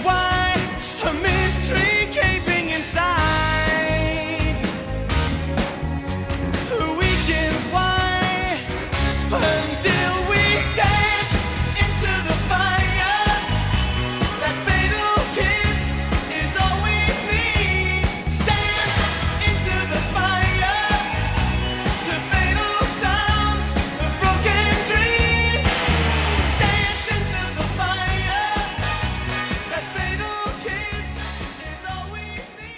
Why a mystery gaping inside? Weekends, why? Until we dance into the fire. That fatal kiss is all we need. Dance into the fire to fatal sounds of broken dreams. Dance into the fire. That fatal kiss is all we need.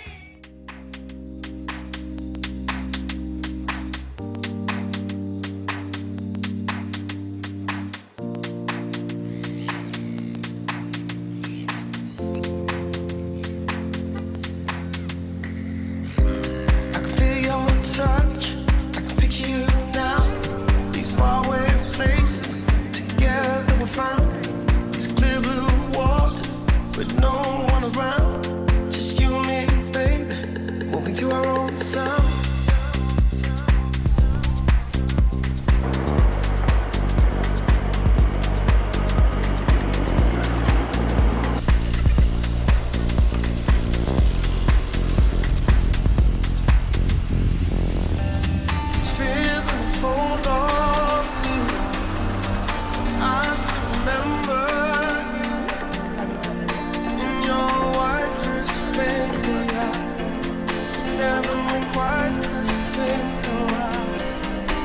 I can feel your touch, I can picture you now. These faraway places, together we found these clear blue waters with no one around. Just you and me, baby, moving to our own sound. This feeling, hold on to. I still remember you in your white dress, baby. It's never been quite the same. No,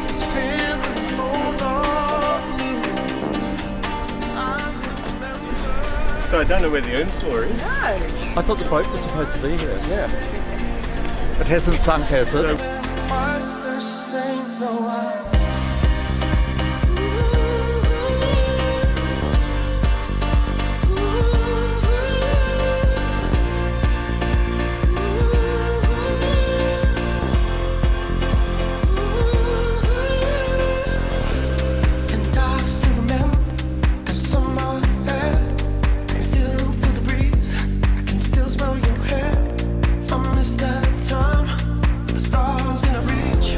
this feeling, hold on to. I still remember. So I don't know where the urn store is. I thought the boat was supposed to be here. Yeah. It hasn't sunk, has it? Quite the same. No, and I still remember that summer air. I can still feel the breeze. I can still smell your hair. I miss that time. The stars in our reach,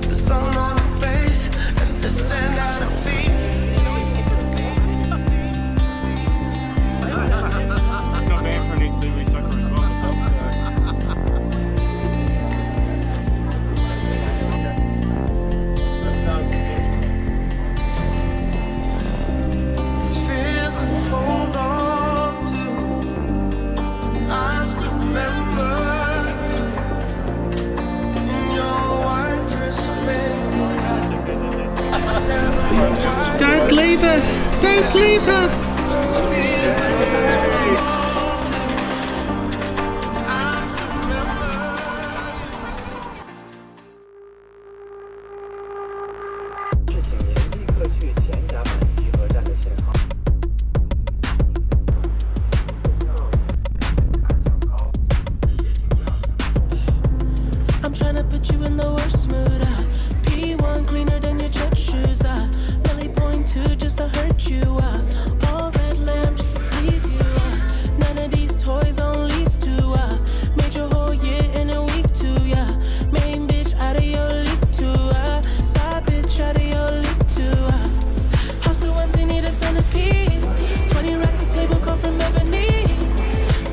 the sun on our face, and the sand at our feet. Got banned for next week soccer as well. This feeling, hold on to. And I still remember in your white dress, baby. It's never been quite Don't leave us! Don't leave us! this feeling, hold on to. I still remember. 请您立刻去前甲板集合站的信号。 I'm tryna put you in the worst mood. P1 cleaner than your church shoes. Nelly point two just to hurt you. All red lamb just to tease you. None of these toys on lease to. Made your whole year in a week too. Main bitch out of your league too. Side bitch out of your league too. House so empty, need a centerpiece. 20 racks a table come from ebony.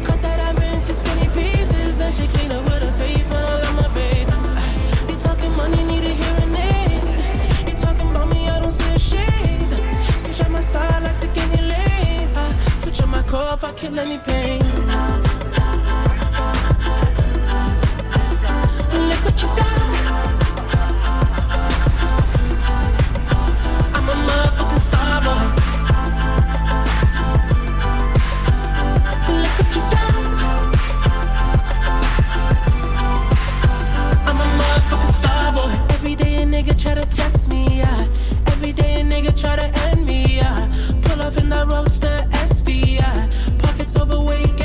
Cut that ivory into skinny pieces. Then she clean up with her face, man, I love my baby. You talking money, need a hearing aid. You talking about me, I don't see a shade. Switch on my side, like take any lane. Switch on my core if I kill any pain. Look what you done. I'm a motherfucking star boy. Look what you done. I'm a motherfucking star boy. Every day a nigga try to test me, Every day a nigga try to end me, Pull off in that roadster SV, Pockets overweight,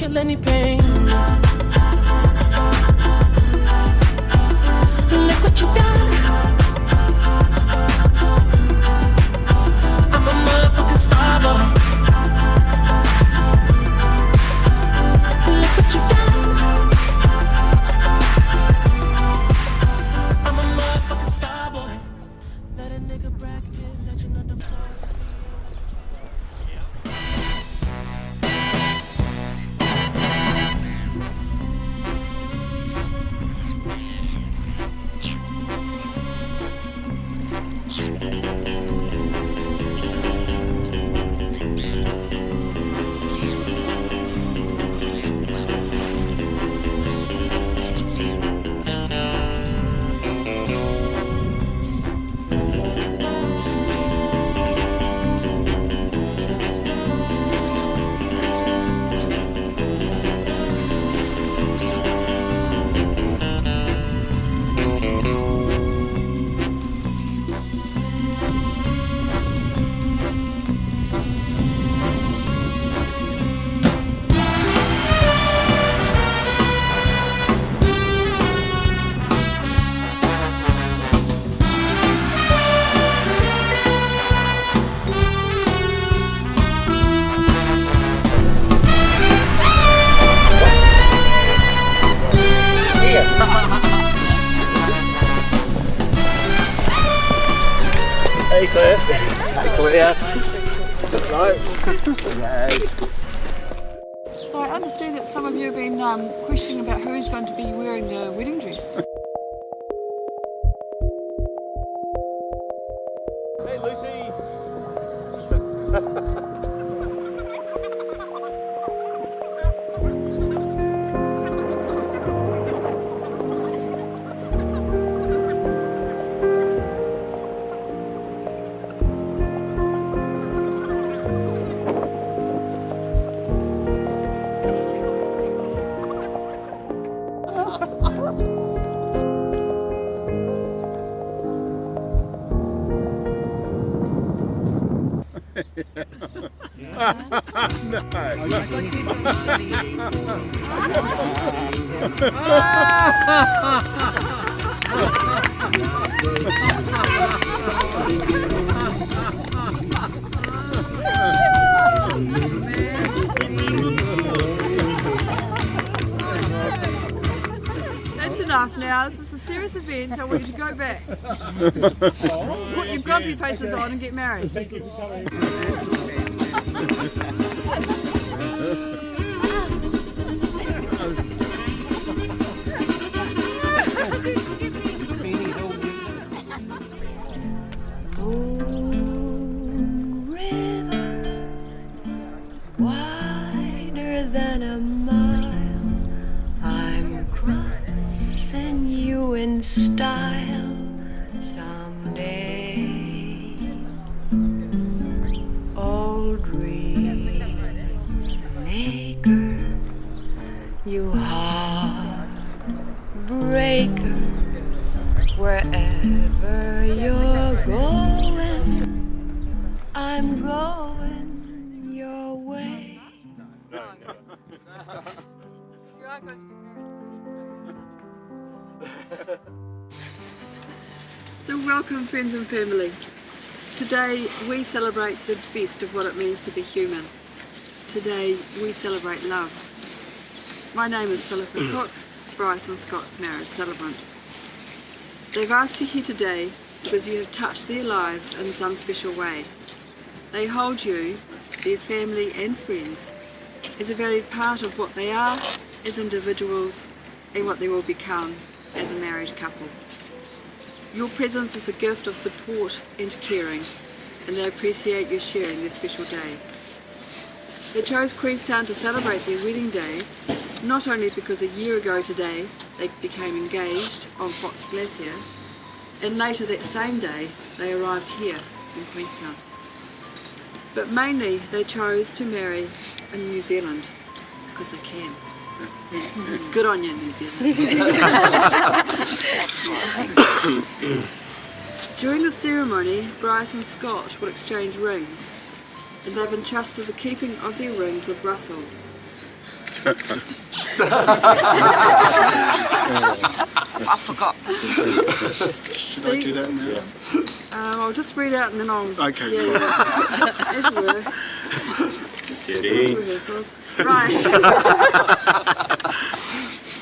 kill any pain. Look what you done. I'm a motherfucking star boy. Look what you done. I'm a motherfucking star boy. Let a nigga bracket, legend of the fall to be. Hey Claire. Hey Claire. Right. Yay. So I understand that some of you have been questioning about who is going to be wearing the wedding dress. Hey Lucy! That's enough now. This is a serious event. I want you to go back. Put your grumpy faces on and get married. Wider than a mile, I'm crossing you in style someday. Old Remaker, you heartbreaker, wherever you're going, I'm going your way. You are going to get married. So welcome friends and family. Today we celebrate the best of what it means to be human. Today we celebrate love. My name is Philippa Cook, Bryce and Scott's marriage celebrant. They've asked you here today because you have touched their lives in some special way. They hold you, their family and friends, as a valued part of what they are as individuals and what they will become as a married couple. Your presence is a gift of support and caring, and they appreciate you sharing this special day. They chose Queenstown to celebrate their wedding day, not only because a year ago today they became engaged on Fox Glacier, and later that same day they arrived here in Queenstown. But mainly they chose to marry in New Zealand, because they can. Good on you, New Zealand. During the ceremony, Bryce and Scott will exchange rings, and they've entrusted the keeping of their rings with Russell. I forgot. Should I do that now? I'll just read out and then I'll... Okay, Yeah, yeah. As you were. Steady. Rehearsals. Right.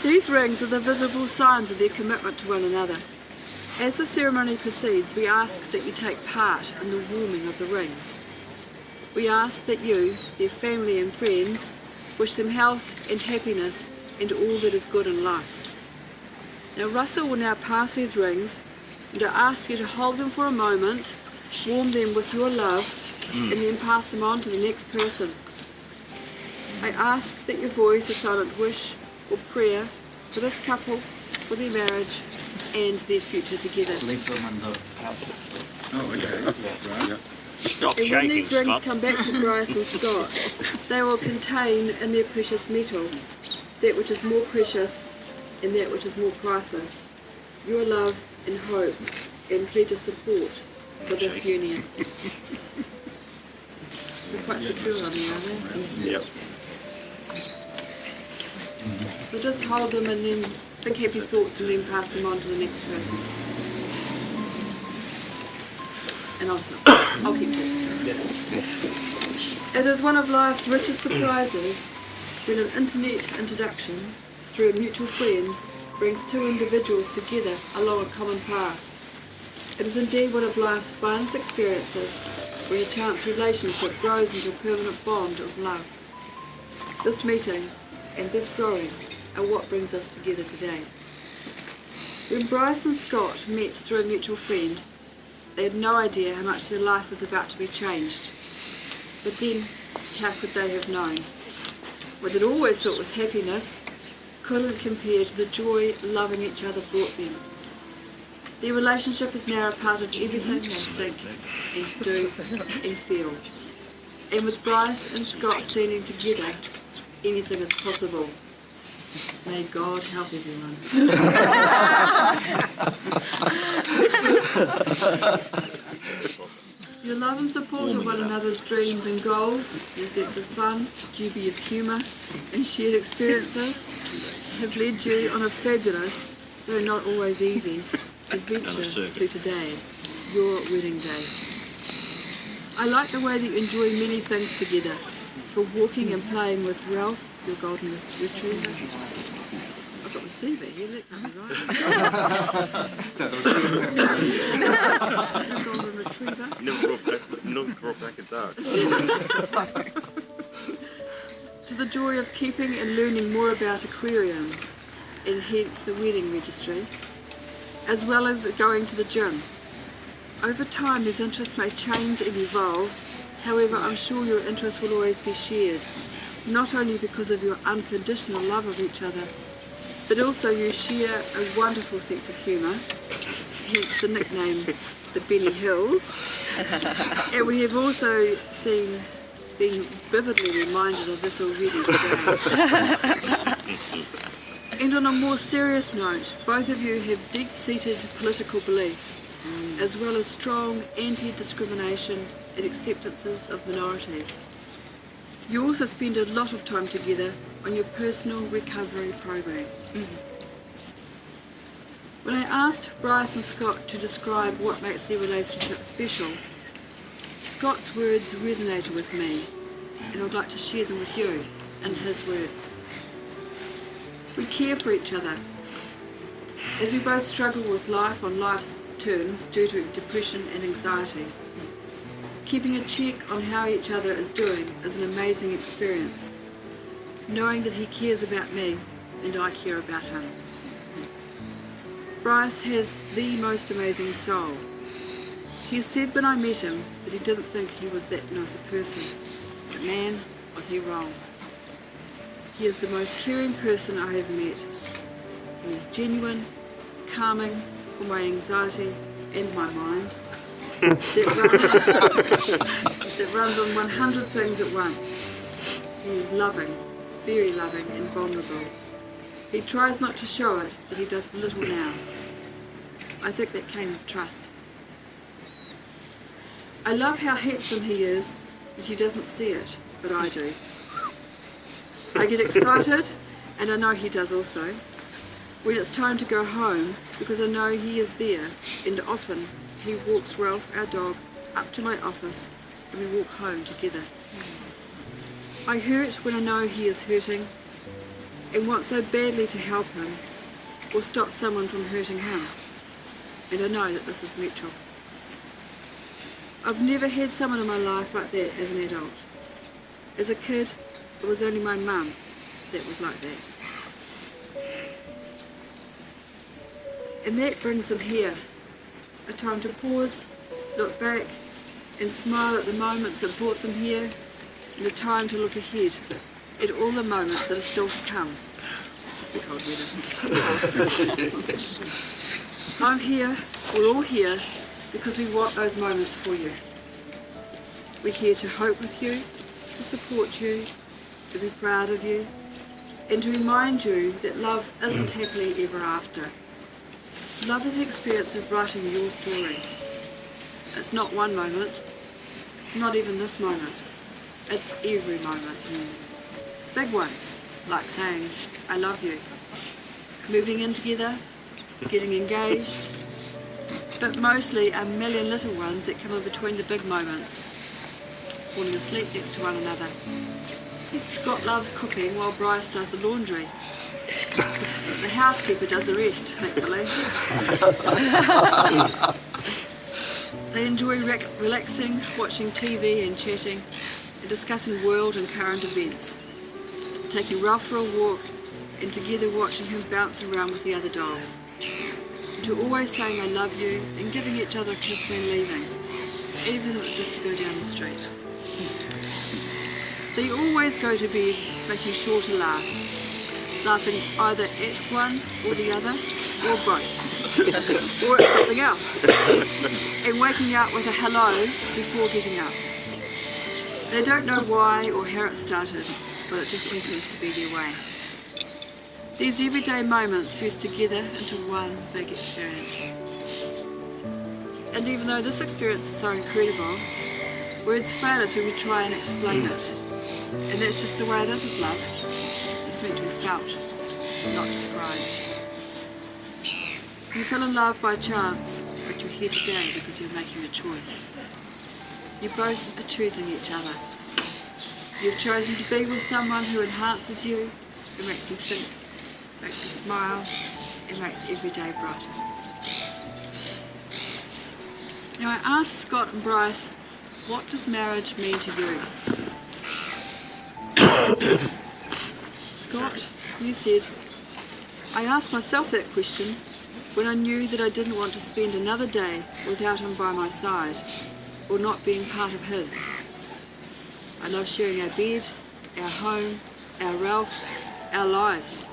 These rings are the visible signs of their commitment to one another. As the ceremony proceeds, we ask that you take part in the warming of the rings. We ask that you, their family and friends, wish them health and happiness and all that is good in life. Now Russell will now pass these rings, and I ask you to hold them for a moment, warm them with your love, and then pass them on to the next person. I ask that your voice a silent wish or prayer for this couple, for their marriage and their future together. Oh, okay. Right. Stop And when shaking, these rings Scott. come back to Bryce and Scott, they will contain in their precious metal that which is more precious and that which is more priceless, your love and hope and pledge of support for this union. They're quite secure on there, aren't they? Yep. So just hold them and then think happy thoughts and then pass them on to the next person. And I'll keep talking. It is one of life's richest surprises when an internet introduction through a mutual friend brings two individuals together along a common path. It is indeed one of life's finest experiences when a chance relationship grows into a permanent bond of love. This meeting and this growing are what brings us together today. When Bryce and Scott met through a mutual friend, they had no idea how much their life was about to be changed. But then, how could they have known? What they'd always thought was happiness couldn't compare to the joy loving each other brought them. Their relationship is now a part of everything they think and do and feel. And with Bryce and Scott standing together, anything is possible. May God help everyone. Your love and support of one another's dreams and goals, your sense of fun, dubious humour and shared experiences have led you on a fabulous, though not always easy, adventure to today, your wedding day. I like the way that you enjoy many things together, from walking and playing with Ralph, your golden retriever. I've got receiver here, that can't be right. Your golden retriever. Never brought back a dog. To the joy of keeping and learning more about aquariums, and hence the wedding registry, as well as going to the gym. Over time, these interests may change and evolve. However, I'm sure your interests will always be shared, not only because of your unconditional love of each other, but also you share a wonderful sense of humour, hence the nickname the Benny Hills. And we have also been vividly reminded of this already today. And on a more serious note, both of you have deep-seated political beliefs, as well as strong anti-discrimination and acceptances of minorities. You also spend a lot of time together on your personal recovery program. When I asked Bryce and Scott to describe what makes their relationship special, Scott's words resonated with me, and I'd like to share them with you in his words. We care for each other. As we both struggle with life on life's terms due to depression and anxiety, keeping a check on how each other is doing is an amazing experience, knowing that he cares about me and I care about him. Bryce has the most amazing soul. He said when I met him that he didn't think he was that nice a person, but man, was he wrong. He is the most caring person I have met. He is genuine, calming for my anxiety and my mind, that runs on 100 things at once. He is loving, very loving and vulnerable. He tries not to show it, but he does little now. I think that came with trust. I love how handsome he is, but he doesn't see it, but I do. I I get excited, and I know he does also, when it's time to go home, because I know he is there, and often he walks Ralph, our dog, up to my office, and we walk home together. I hurt when I know he is hurting, and want so badly to help him, or stop someone from hurting him, and I know that this is mutual. I've never had someone in my life like that as an adult. As a kid, it was only my mum that was like that. And that brings them here, a time to pause, look back, and smile at the moments that brought them here, and a time to look ahead at all the moments that are still to come. It's just a cold weather. I'm here, we're all here, because we want those moments for you. We're here to hope with you, to support you, to be proud of you, and to remind you that love isn't happily ever after. Love is the experience of writing your story. It's not one moment, not even this moment. It's every moment. Big ones, like saying, I love you. Moving in together, getting engaged, but mostly a million little ones that come in between the big moments. Falling asleep next to one another. Scott loves cooking while Bryce does the laundry. The housekeeper does the rest, thankfully. They enjoy relaxing, watching TV and chatting, and discussing world and current events. Taking Ralph for a walk, and together watching him bounce around with the other dogs. To always saying I love you, and giving each other a kiss when leaving, even if it's just to go down the street. They always go to bed making sure to laugh, laughing either at one or the other, or both, or at something else, and waking up with a hello before getting up. They don't know why or how it started, but it just happens to be their way. These everyday moments fuse together into one big experience. And even though this experience is so incredible, words fail us when we try and explain it. And that's just the way it is with love. It's meant to be felt, not described. You fell in love by chance, but you're here today because you're making a choice. You both are choosing each other. You've chosen to be with someone who enhances you, who makes you think, makes you smile, and makes every day brighter. Now I asked Scott and Bryce, what does marriage mean to you? Scott, you said, I asked myself that question when I knew that I didn't want to spend another day without him by my side, or not being part of his. I love sharing our bed, our home, our Ralph, our lives.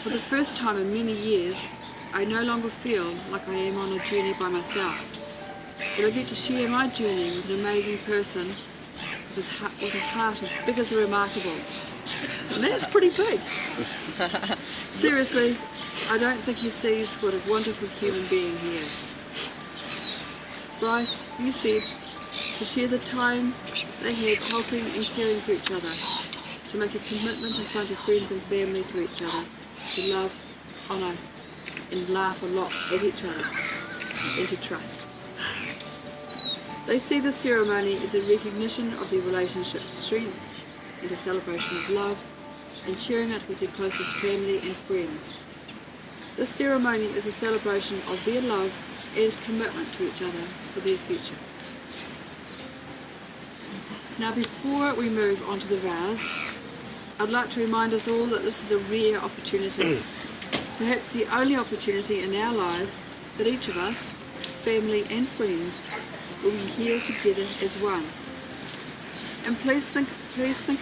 For the first time in many years, I no longer feel like I am on a journey by myself, but I get to share my journey with an amazing person with a heart as big as the Remarkables. And that's pretty big. Seriously, I don't think he sees what a wonderful human being he is. Bryce, you said to share the time they had helping and caring for each other, to make a commitment in front of friends and family to each other, to love, honour and laugh a lot at each other, and to trust. They see the ceremony as a recognition of their relationship's strength and a celebration of love, and sharing it with their closest family and friends. This ceremony is a celebration of their love and commitment to each other for their future. Now before we move on to the vows, I'd like to remind us all that this is a rare opportunity, perhaps the only opportunity in our lives that each of us, family and friends, will be here together as one. And please think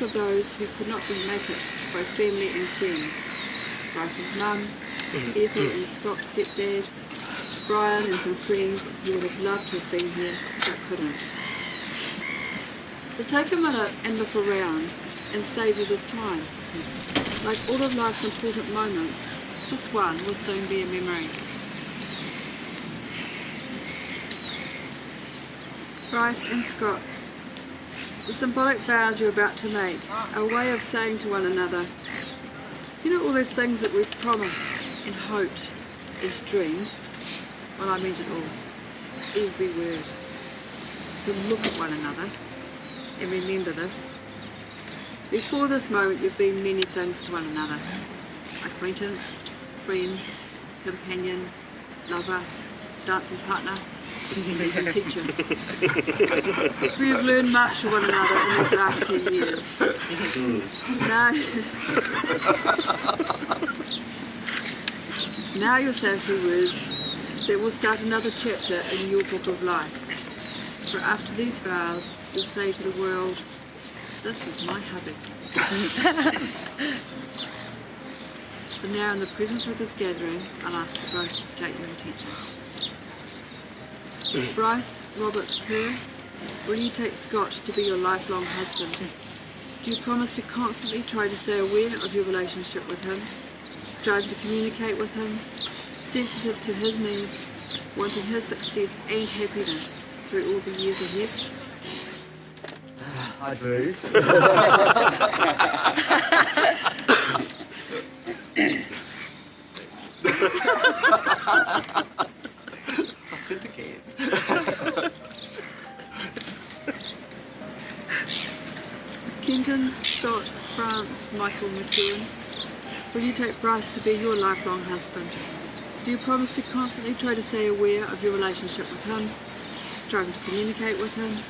of those who could not make it, both family and friends. Bryce's mum, Ethel and Scott's stepdad, Brian and some friends who would have loved to have been here but couldn't. So take a minute and look around and savour this time. Like all of life's important moments, this one will soon be a memory. Bryce and Scott, The symbolic vows you're about to make are a way of saying to one another, you know all those things that we've promised and hoped and dreamed? Well, I meant it all. Every word. So look at one another and remember this. Before this moment you've been many things to one another. Acquaintance, friend, companion, lover, dancing partner, and teacher. For you've learned much from one another in these last few years. Now you'll say a few words that will start another chapter in your book of life. For after these vows, you'll say to the world, this is my hubby. So now in the presence of this gathering, I'll ask you both to state your intentions. Bryce Robert Kerr, will you take Scott to be your lifelong husband? Do you promise to constantly try to stay aware of your relationship with him, strive to communicate with him, sensitive to his needs, wanting his success and happiness through all the years ahead? I do. Authenticate. Kenton, Scott, France, Michael McEwen, will you take Bryce to be your lifelong husband? Do you promise to constantly try to stay aware of your relationship with him, striving to communicate with him,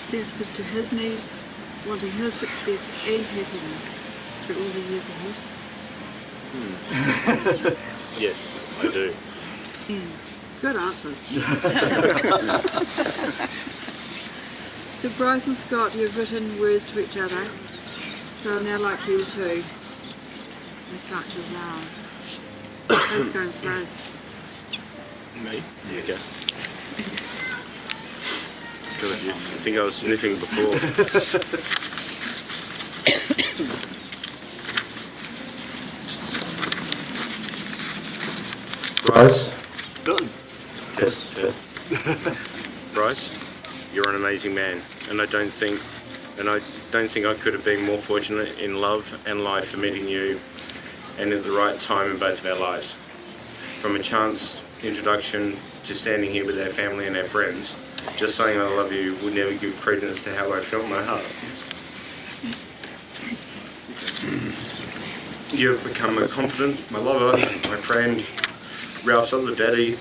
sensitive to his needs, wanting his success and happiness through all the years ahead? Yes, I do. Good answers. So Bryce and Scott, you've written words to each other, so I'd now like you to recite your vows. Who's going first? Me? Okay. God, I think I was sniffing before. Bryce? Test. Bryce, you're an amazing man, and I don't think I could have been more fortunate in love and life for meeting you and at the right time in both of our lives. From a chance introduction to standing here with our family and our friends, just saying I love you would never give credence to how I felt in my heart. You have become a confidant, my lover, my friend, Ralph's other daddy,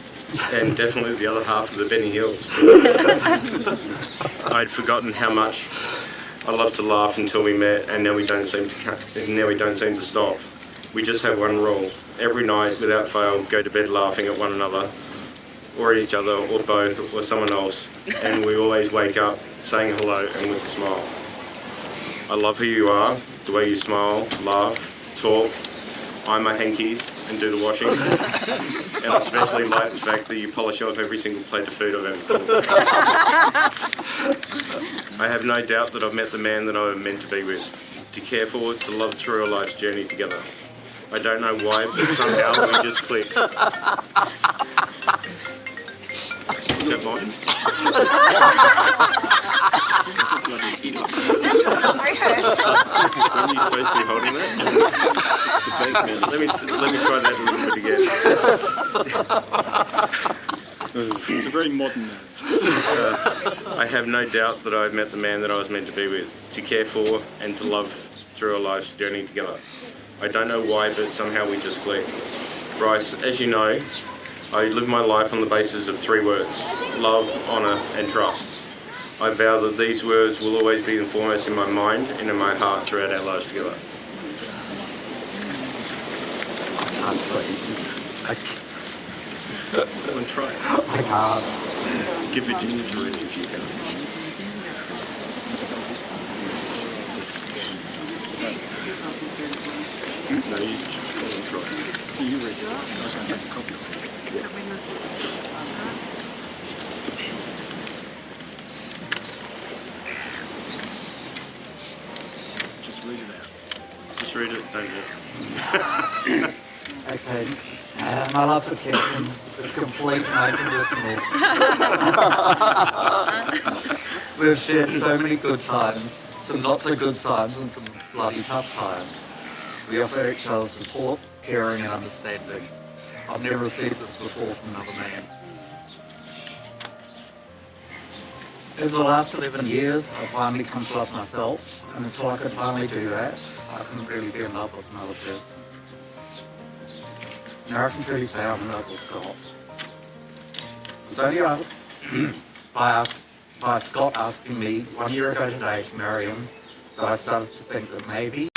and definitely the other half of the Benny Hills. I'd forgotten how much I loved to laugh until we met, and now we don't seem to stop. We just have one rule: every night, without fail, go to bed laughing at one another, or at each other, or both, or someone else, and we always wake up saying hello and with a smile. I love who you are, the way you smile, laugh, talk, iron my hankies and do the washing, and I especially like the fact that you polish off every single plate of food I've ever cooked. I have no doubt that I've met the man that I was meant to be with, to care for, to love through our life's journey together. I don't know why, but somehow we just click. Is that mine? Are you supposed to be holding that? Let me try that a little bit again. It's a very modern man. I have no doubt that I've met the man that I was meant to be with, to care for and to love through our life's journey together. I don't know why, but somehow we just click. Bryce, as you know, I live my life on the basis of 3 words: love, honour and trust. I vow that these words will always be foremost in my mind and in my heart throughout our lives together. Come on, try it. I can't. Give Virginia to read if you can. No, you just try it. You read it. I was going to take a copy of it. Just read it out. Just read it, don't look. Okay. My love for Captain is complete and unconditional. We've shared so many good times, some not so good times, and some bloody tough times. We offer each other support, caring, and understanding. I've never received this before from another man. Over the last 11 years, I've finally come to love myself, and until I could finally do that, I couldn't really be in love with another person. Now I can truly say I'm in love with Scott. It was only by Scott asking me 1 year ago today to marry him that I started to think that maybe